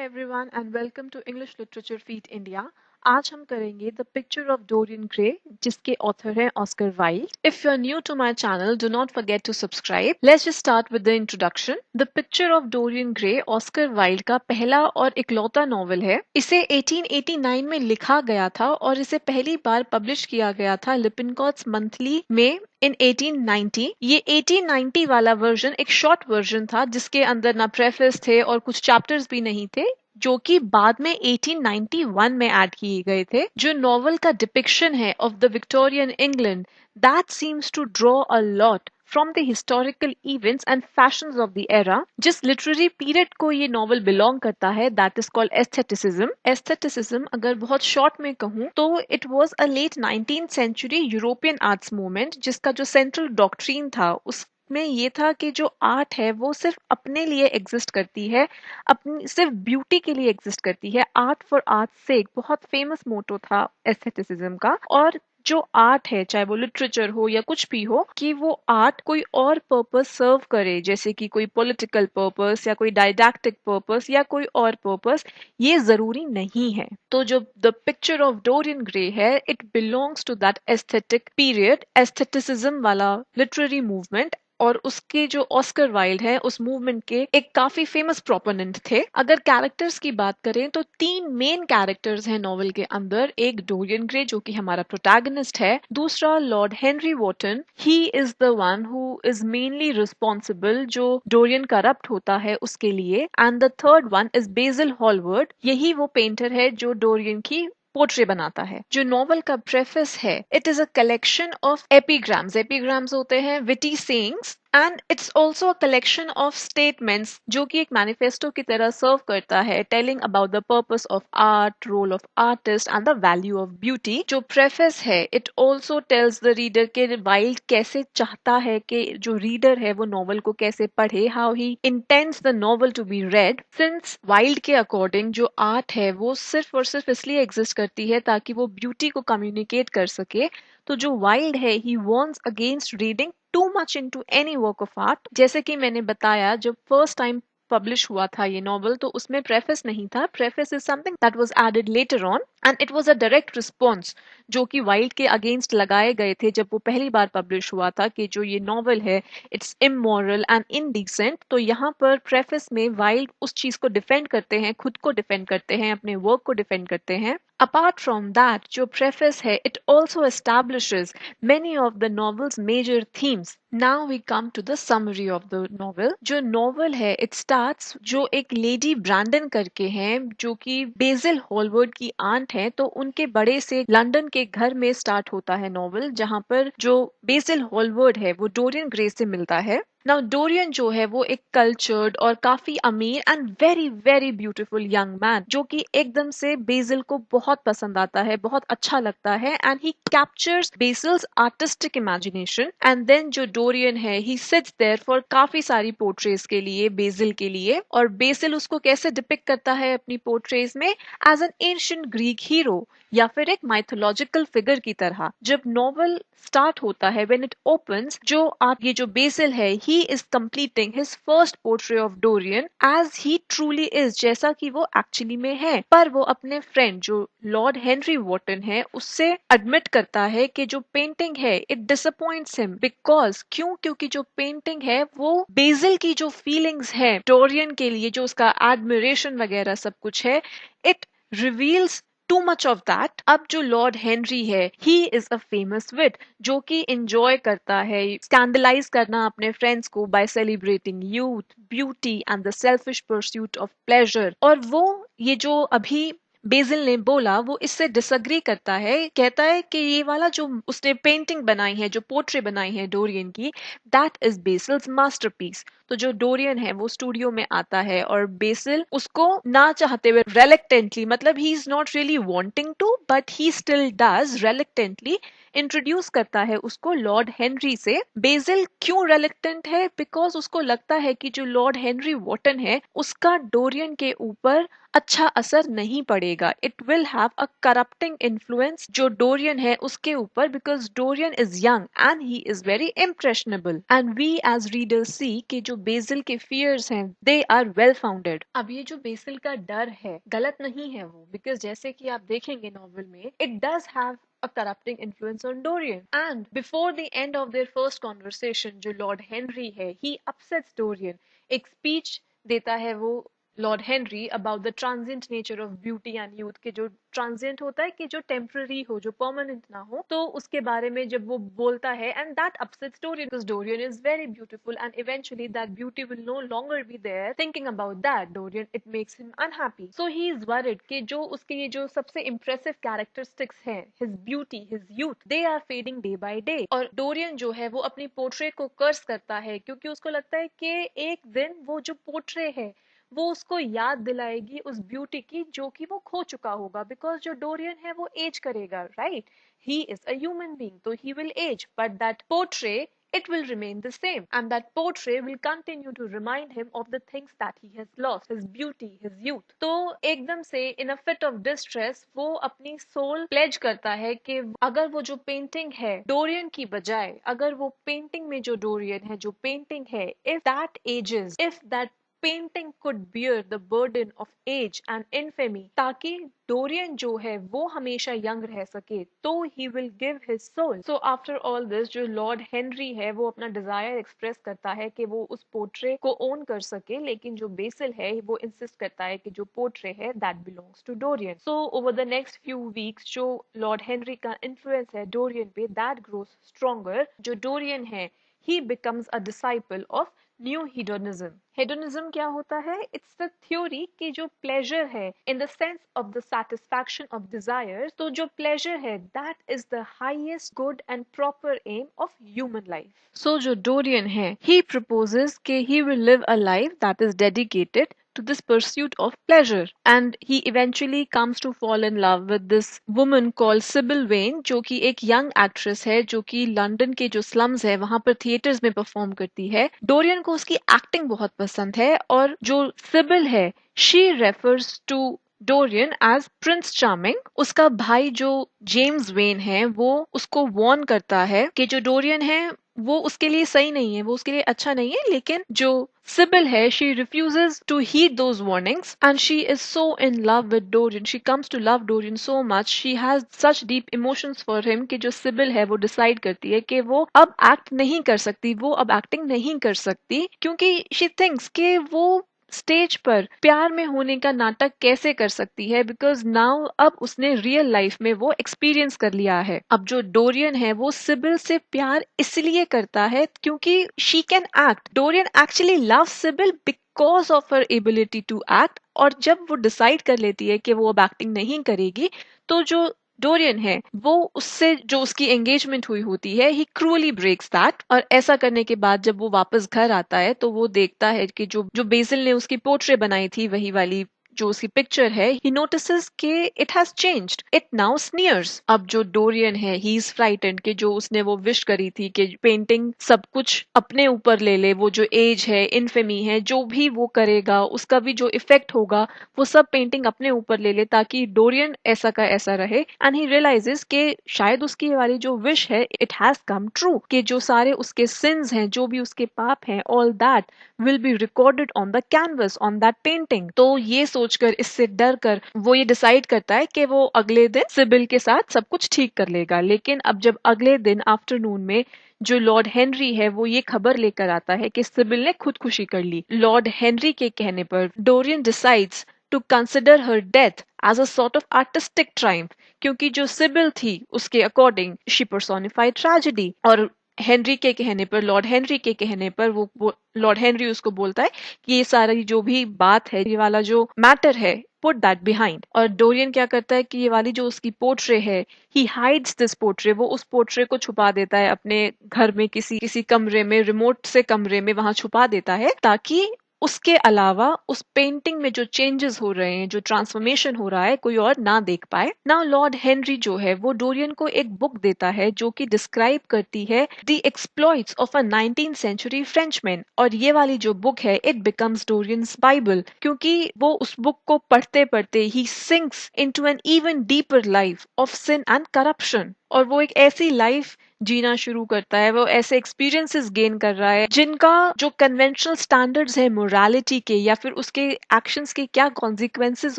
everyone and welcome to English Literature Feed India. आज हम करेंगे The Picture of Dorian Gray जिसके author हैं Oscar Wilde. If you are new to my channel, do not forget to subscribe. Let's just start with the introduction. The Picture of Dorian Gray Oscar Wilde का पहला और इकलौता novel है. इसे 1889 में लिखा गया था और इसे पहली बार पब्लिश किया गया था लिपिनकॉट्स मंथली में इन 1890. ये 1890 वाला वर्जन एक शॉर्ट वर्जन था जिसके अंदर ना प्रेफेस थे और कुछ चैप्टर्स भी नहीं थे जो कि बाद में 1891 में ऐड किए गए थे. जो नॉवल का डिपिक्शन है of the Victorian England that seems to draw a lot from the historical events and fashions of the era. जिस literary period को ये novel belong करता है that is called aestheticism. Aestheticism अगर बहुत short में कहूँ तो it was a late 19th century European arts movement जिसका जो central doctrine था उस में ये था कि जो आर्ट है वो सिर्फ अपने लिए एग्जिस्ट करती है, अपनी सिर्फ ब्यूटी के लिए एग्जिस्ट करती है. आर्ट फॉर आर्ट से एक बहुत फेमस मोटो था एस्थेटिसिज्म का. और जो आर्ट है चाहे वो लिटरेचर हो या कुछ भी हो कि वो आर्ट कोई और पर्पस सर्व करे जैसे कि कोई पॉलिटिकल पर्पस या कोई डायडैक्टिक पर्पस या कोई और पर्पस, ये जरूरी नहीं है. तो जो the picture of Dorian Gray है it belongs to that aesthetic period, aestheticism वाला लिटरेरी मूवमेंट. और उसके जो ऑस्कर वाइल्ड है उस मूवमेंट के एक काफी फेमस प्रोपोनेंट थे. अगर कैरेक्टर्स की बात करें तो 3 मेन कैरेक्टर्स हैं नॉवल के अंदर. एक डोरियन ग्रे जो कि हमारा प्रोटैगनिस्ट है, दूसरा Lord Henry Wotton, he is the one who is mainly responsible जो डोरियन करप्ट होता है उसके लिए, and the third one is Basil Hallward, यही वो पेंटर है जो डोरियन की पोर्ट्रे बनाता है. जो नॉवल का प्रेफेस है it is a collection of epigrams. Epigrams होते हैं witty sayings and it's also a collection of statements जो कि एक मैनिफेस्टो की तरह सर्व करता है, telling about the purpose of art, role of artist and the value of beauty. जो प्रेफेस है it also tells the reader के वाइल्ड कैसे चाहता है कि जो रीडर है वो नॉवल को कैसे पढ़े, how he intends the novel to be read. Since Wilde के अकॉर्डिंग जो आर्ट है वो सिर्फ और सिर्फ इसलिए एग्जिस्ट करती है ताकि वो ब्यूटी को कम्युनिकेट कर सके. तो जो वाइल्ड है he warns against reading too much into any work of art. जैसे कि मैंने बताया जब फर्स्ट टाइम पब्लिश हुआ था ये नॉवल तो उसमें प्रेफेस नहीं था. Preface is something that was added later on and it was a direct response जो कि वाइल्ड के अगेंस्ट लगाए गए थे जब वो पहली बार पब्लिश हुआ था कि जो ये नॉवल है इट्स इमोरल एंड इनडिसेंट. तो यहाँ पर प्रेफेस में वाइल्ड उस चीज को डिफेंड करते हैं, खुद को डिफेंड करते हैं, अपने वर्क को डिफेंड करते हैं. Apart from that, जो preface है, it also establishes many of the novel's major themes. Now we come to the summary of the novel. जो novel है, it starts जो एक लेडी ब्रैंडन करके हैं जो कि बेसिल हॉलवर्ड की आंट है, तो उनके बड़े से लंदन के घर में स्टार्ट होता है नॉवल जहाँ पर जो बेसिल हॉलवर्ड है वो डोरियन ग्रे से मिलता है. नाउ डोरियन जो है वो एक कल्चर्ड और काफी अमीर and very very beautiful young man जो कि एकदम से बेसिल को बहुत पसंद आता है, बहुत अच्छा लगता है and he captures Basil's artistic imagination. And then जो डोरियन है ही सिट्स देयर फॉर काफी सारी पोर्ट्रेज के लिए बेसिल के लिए, और बेसिल उसको कैसे डिपिक्ट करता है अपनी पोर्ट्रेज में as an ancient Greek hero या फिर एक माइथोलॉजिकल फिगर की तरह. जब नॉवल स्टार्ट होता है व्हेन इट ओपन्स जो आप ये जो बेसिल है he is completing his first portrait of Dorian as he truly is, जैसा कि वो एक्चुअली में है. पर वो अपने फ्रेंड जो लॉर्ड हेनरी वॉटन है उससे एडमिट करता है कि जो पेंटिंग है इट डिसअपॉइंट्स हिम बिकॉज क्योंकि जो पेंटिंग है वो बेसिल की जो फीलिंग्स है डोरियन के लिए, जो उसका एडमिरेशन वगैरह सब कुछ है, it reveals too much of that. अब जो लॉर्ड हेनरी है ही इज अ फेमस विट जो कि इंजॉय करता है स्कैंडलाइज करना अपने फ्रेंड्स को by celebrating youth, beauty and the selfish pursuit of pleasure. और वो ये जो अभी बेसिल ने बोला वो इससे डिसएग्री करता है, कहता है कि ये वाला जो उसने पेंटिंग बनाई है, जो पोर्ट्रे बनाई है डोरियन की, दैट इज बेसिल्स मास्टरपीस. तो जो डोरियन है वो स्टूडियो में आता है और बेसिल उसको ना चाहते हुए रेलेक्टेंटली, मतलब he is not really wanting to but he still does reluctantly introduce करता है उसको लॉर्ड हेनरी से। बेसिल क्यों रेलक्टेंट है? बिकॉज उसको लगता है कि जो लॉर्ड हेनरी वॉटन है उसका डोरियन के ऊपर अच्छा असर नहीं पड़ेगा। It will have a corrupting influence जो डोरियन है उसके ऊपर, because Dorian is young and he is very impressionable. And we as readers see कि जो बेसिल के फियर्स हैं दे आर वेल फाउंडेड। अब ये जो बेसिल का डर है गलत नहीं है वो, बिकॉज जैसे कि आप देखेंगे नॉवल में it does have a corrupting influence on Dorian. And before the end of their first conversation, जो लॉर्ड हेनरी है, he upsets Dorian. एक स्पीच देता है वो Lord Henry about the transient nature of beauty and youth, के जो transient होता है कि जो टेम्पररी हो, जो परमानेंट ना हो, तो उसके बारे में जब वो बोलता है and that upsets Dorian because Dorian is very beautiful and eventually that beauty will no longer be there. Thinking about that Dorian it makes him unhappy, so he is worried कि जो उसके ये जो सबसे इंप्रेसिव कैरेक्टरिस्टिक्स हैं, his beauty, his youth, they are fading day by day. और Dorian जो है वो अपनी पोर्ट्रेट को कर्स करता है क्योंकि उसको लगता है कि एक दिन वो जो पोर्ट्रेट है वो उसको याद दिलाएगी उस ब्यूटी की जो कि वो खो चुका होगा, बिकॉज जो डोरियन है वो एज करेगा, right? He is a human being, तो he will age, but that portrait it will remain the same, and that portrait will continue to remind him of the things that he has lost, his beauty, his youth. तो एकदम से in a fit of distress वो अपनी soul pledge करता है कि अगर वो जो पेंटिंग है डोरियन की बजाय, अगर वो पेंटिंग में जो डोरियन है, जो पेंटिंग है, if that ages, if that painting could bear the burden of age and infamy, ताकि डोरियन जो है वो हमेशा यंग रह सके, तो he will give his soul. So after all this जो लॉर्ड हेनरी है वो अपना डिजायर एक्सप्रेस करता है कि वो उस पोर्ट्रेट को ओन कर सके, लेकिन जो बेसिल है वो इंसिस्ट करता है कि जो पोर्ट्रेट है that belongs to Dorian. So over the next few weeks जो लॉर्ड हेनरी का इन्फ्लुएंस है डोरियन पे दैट ग्रोस स्ट्रॉन्गर। जो डोरियन है he becomes a disciple of new hedonism. Hedonism क्या होता है? इट्स द थ्योरी कि जो प्लेजर है in the sense of the satisfaction of desire, तो जो प्लेजर है that is the highest good and proper aim of human life. So जो डोरियन है ही प्रपोजेस कि he will live a life that is dedicated to this pursuit of pleasure, and he eventually comes to fall in love with this woman called Sybil Vane, जो कि एक young actress है जो कि London के जो slums है वहां पर थिएटर्स में परफॉर्म करती है। डोरियन को उसकी एक्टिंग बहुत पसंद है, और जो सिबिल है she refers to Dorian as Prince Charming. उसका भाई जो जेम्स वेन है वो उसको वॉर्न करता है कि जो डोरियन है वो उसके लिए सही नहीं है, वो उसके लिए अच्छा नहीं है, लेकिन जो सिबिल है she refuses to heed those warnings and she is so in love with Dorian, she comes to love Dorian so much, she has such deep emotions for him कि जो सिबिल है वो डिसाइड करती है कि वो अब एक्ट नहीं कर सकती, वो अब एक्टिंग नहीं कर सकती, क्योंकि शी थिंक्स कि वो स्टेज पर प्यार में होने का नाटक कैसे कर सकती है, बिकॉज नाउ अब उसने रियल लाइफ में वो एक्सपीरियंस कर लिया है। अब जो डोरियन है वो सिबिल से प्यार इसलिए करता है क्योंकि she can act. Dorian actually love Sibyl because of her ability to act, और जब वो डिसाइड कर लेती है कि वो अब एक्टिंग नहीं करेगी, तो जो डोरियन है वो उससे जो उसकी एंगेजमेंट हुई होती है ही क्रूअली ब्रेक्स दैट। और ऐसा करने के बाद जब वो वापस घर आता है तो वो देखता है कि जो जो बेसिल ने उसकी पोर्ट्रेट बनाई थी, वही वाली जो उसकी पिक्चर है, ही नोटिसेस कि it has changed, it now sneers. अब जो डोरियन है ही इज फ्राइटेंड कि जो उसने वो विश करी थी कि पेंटिंग सब कुछ अपने ऊपर ले ले, वो जो एज है, इनफेमी है, जो भी वो करेगा उसका भी जो इफेक्ट होगा वो सब पेंटिंग अपने ऊपर ले ले, ताकि डोरियन ऐसा का ऐसा रहे। एंड ही रियलाइजेस कि शायद उसकी वाली जो विश है इट हैज कम ट्रू, कि जो सारे उसके सिंस हैं, जो भी उसके पाप हैं, all that will be recorded on the canvas, on that painting. तो ये सोचकर, इससे डर कर वो ये डिसाइड करता है कि वो अगले दिन सिबिल के साथ सब कुछ ठीक कर लेगा। लेकिन अब जब अगले दिन आफ्टरनून में जो लॉर्ड हेनरी है वो ये खबर लेकर आता है कि सिबिल ने खुदकुशी कर ली, लॉर्ड हेनरी के कहने पर Dorian decides to consider her death as a sort of artistic triumph, क्योंकि जो सिबिल थी उसके अकॉर्डिंग शी पर्सोनिफाइड ट्रेजेडी। और हेनरी के कहने पर, लॉर्ड हेनरी के कहने पर वो लॉर्ड हेनरी उसको बोलता है कि ये सारी जो भी बात है, ये वाला जो मैटर है, पुट दैट बिहाइंड। और डोरियन क्या करता है कि ये वाली जो उसकी पोर्ट्रे है, ही हाइड्स दिस पोर्ट्रे, वो उस पोर्ट्रे को छुपा देता है अपने घर में किसी किसी कमरे में, रिमोट से कमरे में वहां छुपा देता है, ताकि उसके अलावा उस पेंटिंग में जो चेंजेस हो रहे हैं, जो ट्रांसफॉर्मेशन हो रहा है, कोई और ना देख पाए। नाउ लॉर्ड हेनरी जो है वो डोरियन को एक बुक देता है जो कि डिस्क्राइब करती है the exploits of a 19th century Frenchman, और ये वाली जो बुक है इट बिकम्स डोरियंस बाइबल, क्योंकि वो उस बुक को पढ़ते पढ़ते he sinks into an even deeper life of sin and corruption, और वो एक ऐसी लाइफ जीना शुरू करता है, वो ऐसे एक्सपीरियंसेस गेन कर रहा है जिनका जो कन्वेंशनल स्टैंडर्ड्स है मोरालिटी के या फिर उसके एक्शंस के क्या कॉन्सिक्वेंसेस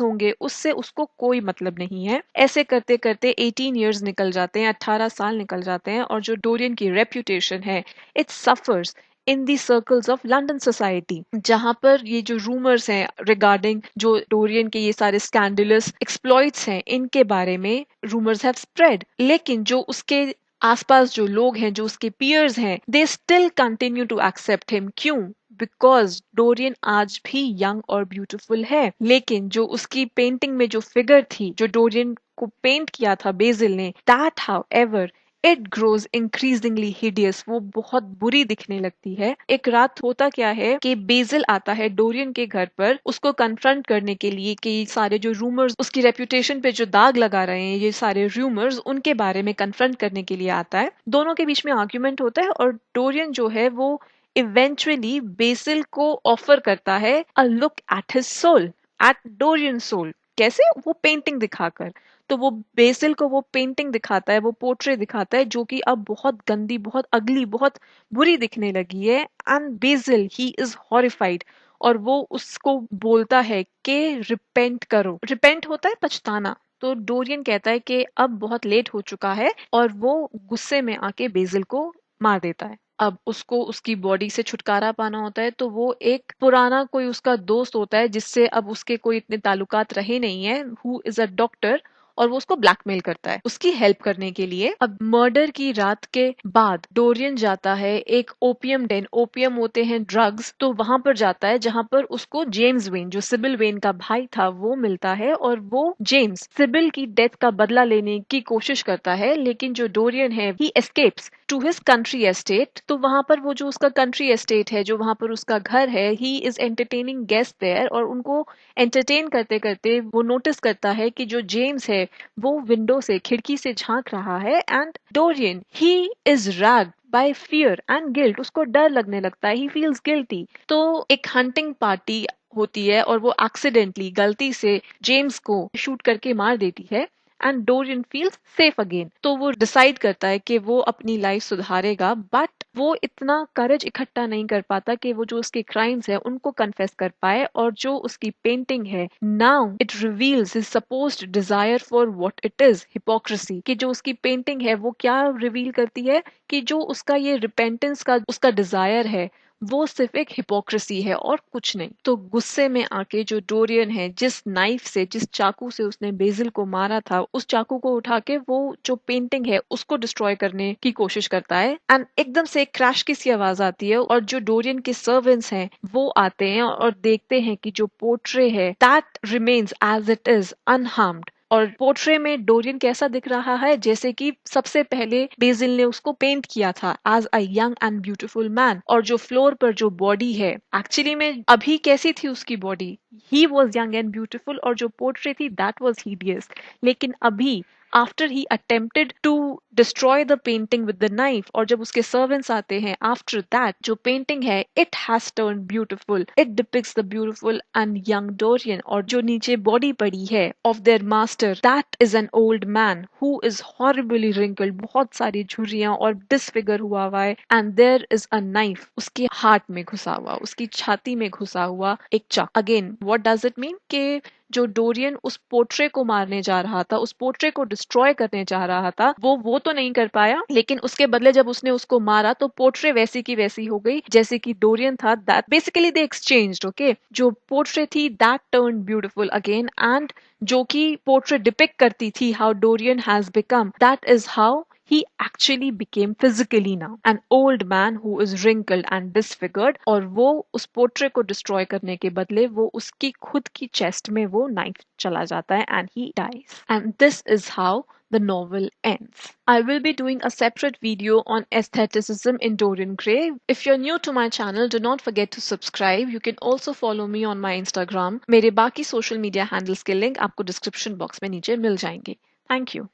होंगे उससे उसको कोई मतलब नहीं है। ऐसे करते करते 18 ईयर्स निकल जाते हैं, 18 साल निकल जाते हैं, और जो डोरियन की रेप्यूटेशन है it suffers in the circles of London society, जहां पर ये जो रूमर्स हैं रिगार्डिंग जो डोरियन के ये सारे स्कैंडलस एक्सप्लॉइट्स हैं इनके बारे में रूमर्स हैव स्प्रेड, लेकिन जो उसके आसपास जो लोग हैं, जो उसके पियर्स हैं, they still continue to accept him. क्यों? बिकॉज डोरियन आज भी यंग और ब्यूटीफुल है, लेकिन जो उसकी पेंटिंग में जो फिगर थी, जो डोरियन को पेंट किया था बेजिल ने, that how ever it grows increasingly hideous, वो बहुत बुरी दिखने लगती है। एक रात होता क्या है कि बेजिल आता है डोरियन के घर पर उसको कन्फ्रंट करने के लिए कि सारे जो रूमर्स उसकी रेपुटेशन पे जो दाग लगा रहे हैं, ये सारे रूमर्स, उनके बारे में कन्फ्रंट करने के लिए आता है। दोनों के बीच में आर्ग्यूमेंट होता है और डोरियन जो है वो इवेंचुअली बेसिल को ऑफर करता है a look at his soul, at Dorian soul. कैसे? वो पेंटिंग दिखाकर। तो वो बेसिल को वो पेंटिंग दिखाता है, वो पोर्ट्रेट दिखाता है जो कि अब बहुत गंदी, बहुत अगली, बहुत बुरी दिखने लगी है। And BECIL he is horrified, और वो उसको बोलता है कि रिपेंट करो। रिपेंट होता है पछताना। तो डोरियन कहता है कि अब बहुत लेट हो चुका है, और वो गुस्से में आके बेसिल को मार देता है। अब उसको उसकी बॉडी से छुटकारा पाना होता है, तो वो एक पुराना कोई उसका दोस्त होता है जिससे अब उसके कोई इतने ताल्लुकात रहे नहीं है, हु इज अ डॉक्टर, और वो उसको ब्लैकमेल करता है उसकी हेल्प करने के लिए। अब मर्डर की रात के बाद डोरियन जाता है एक ओपियम डेन, ओपियम होते हैं ड्रग्स, तो वहां पर जाता है जहां पर उसको जेम्स वेन, जो सिबिल वेन का भाई था, वो मिलता है, और वो जेम्स सिबिल की डेथ का बदला लेने की कोशिश करता है, लेकिन जो डोरियन है he escapes to his country estate. तो वहां पर वो जो उसका कंट्री एस्टेट है, जो वहां पर उसका घर है, he is entertaining guest there, और उनको एंटरटेन करते करते वो नोटिस करता है कि जो जेम्स है वो विंडो से, खिड़की से झांक रहा है, and Dorian he is ragged bye fear and guilt, उसको डर लगने लगता है, ही फील्स गिल्टी। तो एक हंटिंग पार्टी होती है और वो एक्सीडेंटली, गलती से जेम्स को शूट करके मार देती है, and Dorian feels safe again. तो वो डिसाइड करता है कि वो अपनी लाइफ सुधारेगा, बट वो इतना करेज इकट्ठा नहीं कर पाता कि वो जो उसके क्राइम्स है उनको कन्फेस कर पाए। और जो उसकी पेंटिंग है, now it reveals his supposed desire for what it is, hypocrisy, कि जो उसकी पेंटिंग है वो क्या रिवील करती है, कि जो उसका ये रिपेंटेंस का उसका डिजायर है वो सिर्फ एक हिपोक्रेसी है और कुछ नहीं। तो गुस्से में आके जो डोरियन है, जिस नाइफ से, जिस चाकू से उसने बेजिल को मारा था, उस चाकू को उठा के वो जो पेंटिंग है उसको डिस्ट्रॉय करने की कोशिश करता है। एंड एकदम से एक क्रैश की सी आवाज आती है, और जो डोरियन के सर्वेंट्स हैं वो आते हैं और देखते हैं कि जो पोर्ट्रे है that remains as it is unharmed. और पोर्ट्रे में डोरियन कैसा दिख रहा है? जैसे कि सबसे पहले बेजिल ने उसको पेंट किया था as a young and beautiful man, और जो फ्लोर पर जो बॉडी है एक्चुअली में अभी कैसी थी उसकी body, he was young and beautiful, और जो पोर्ट्रे थी दैट वॉज हिडियस। लेकिन अभी after he attempted to destroy the painting with the knife, और जब उसके सर्वेंट्स आते हैं आफ्टर दैट, जो पेंटिंग है it has turn beautiful, it depicts the beautiful and young Dorian, और जो नीचे बॉडी पड़ी है of their master, that is an old man who is horribly wrinkled, बहुत सारी झुर्रियां और डिसफिगर हुआ है, and there is a knife उसके हार्ट में घुसा हुआ, उसकी छाती में घुसा हुआ एक चाक। Again what does it mean? कि जो डोरियन उस पोर्ट्रे को मारने जा रहा था, उस पोर्ट्रे को डिस्ट्रॉय करने जा रहा था, वो तो नहीं कर पाया, लेकिन उसके बदले जब उसने उसको मारा तो पोर्ट्रे वैसी की वैसी हो गई जैसे कि डोरियन था। That basically they exchanged, okay. जो पोर्ट्रे थी that turn beautiful again, and जो कि पोर्ट्रे डिपिक्ट करती थी how Dorian has become, that is how he actually became physically now an old man who is wrinkled and disfigured, और वो उस portrait को डिस्ट्रॉय करने के बदले वो उसकी खुद की चेस्ट में वो नाइफ चला जाता है and he dies. And this is how the novel ends. I will be doing a separate video on aestheticism in Dorian Gray. If you're new to my channel, do not forget to subscribe. You can also follow me on my Instagram. मेरे बाकी social media handles के link आपको description box में नीचे मिल जाएंगे. Thank you.